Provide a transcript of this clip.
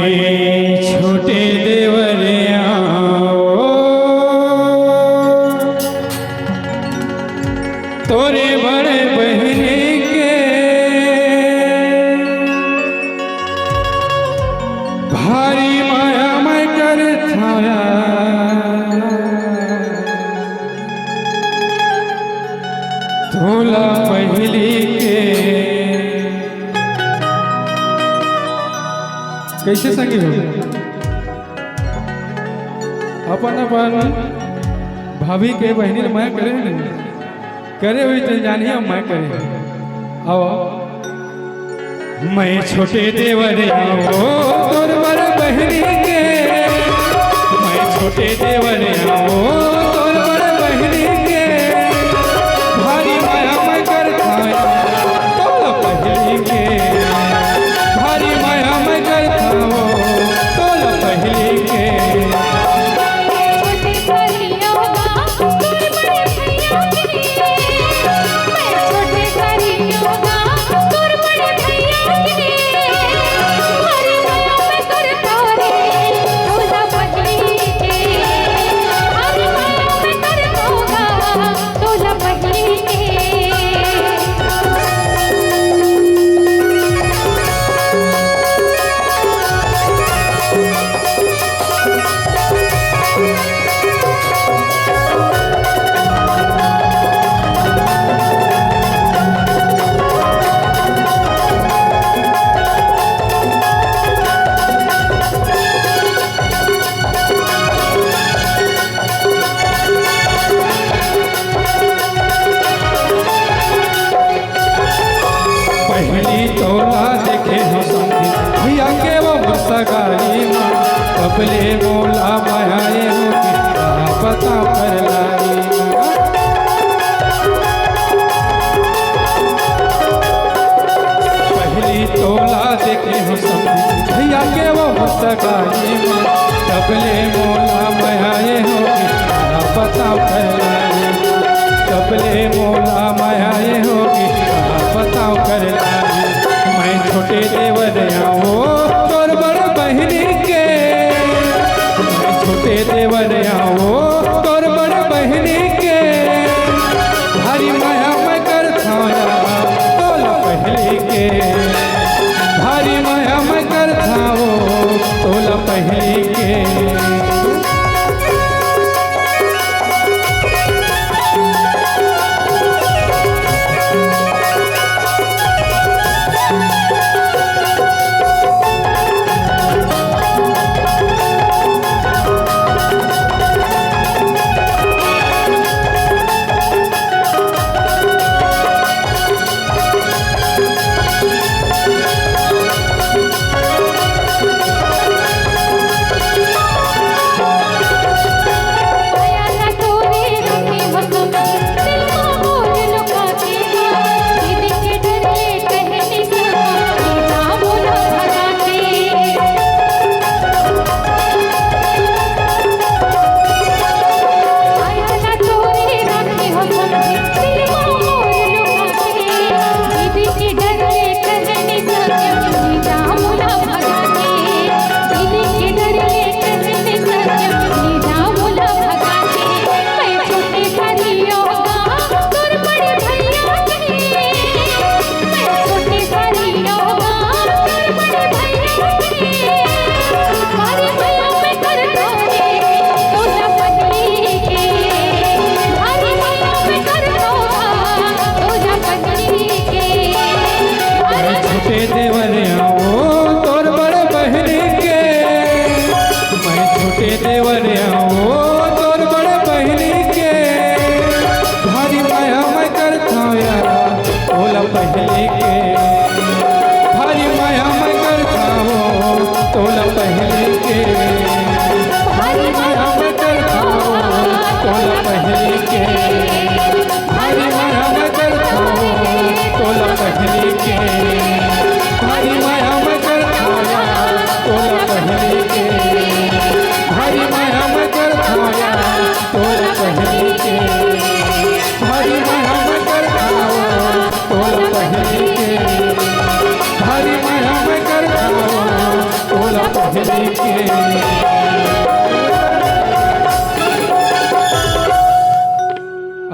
मैं छोटे देवरिया तोरे बड़े बहने के भारी माया मैं कर छाया थोला पहली के कैसे संगी हो अपन अपन भाभी के बहनी मैं करे करे हुई तो जानिए मैं करे आओ मैं छोटे देवरिया तोर बर बहनी के मैं छोटे देवरिया तोर बर बहनी के भारी माया मैं कर खाया तोला पहली के भारी माया मैं कर खाओ तोला पहली के पहली तोला देखे हो समझी भैया के वो मुस्तगारी माँ कबले मोला मायाए हो कि पता कर लाई पहली तोला देखे हो समझी भैया के वो मुस्तगारी माँ कबले मोला मायाए हो कि पता कर लाई कबले मोला मायाए हो कि बताओ कर मैं छोटे देवरिया तोर बड़ बहनी के मैं छोटे देवरिया तोर बड़ बहनी के भारी माया मैं कर खाया तोला पहली के भारी माया मैं कर खाओ तोला पहली के देवरिया तोर बड़ बहनी के मैं छोटे देवरिया तोर बड़ बहनी के भारी माया मैं कर खाया तोला पहली के भारी माया मैं कर खाओ तोला पहली के भारी माया मैं कर खाओ तोला पहली के भारी माया मैं कर खाओ तोला पहली के भारी माया मैं कर खाया तोला पहली के भारी माया मैं कर खाया तोला पहली के भारी माया मैं कर खाया तोला पहली के भारी माया मैं कर खाया तोला पहली के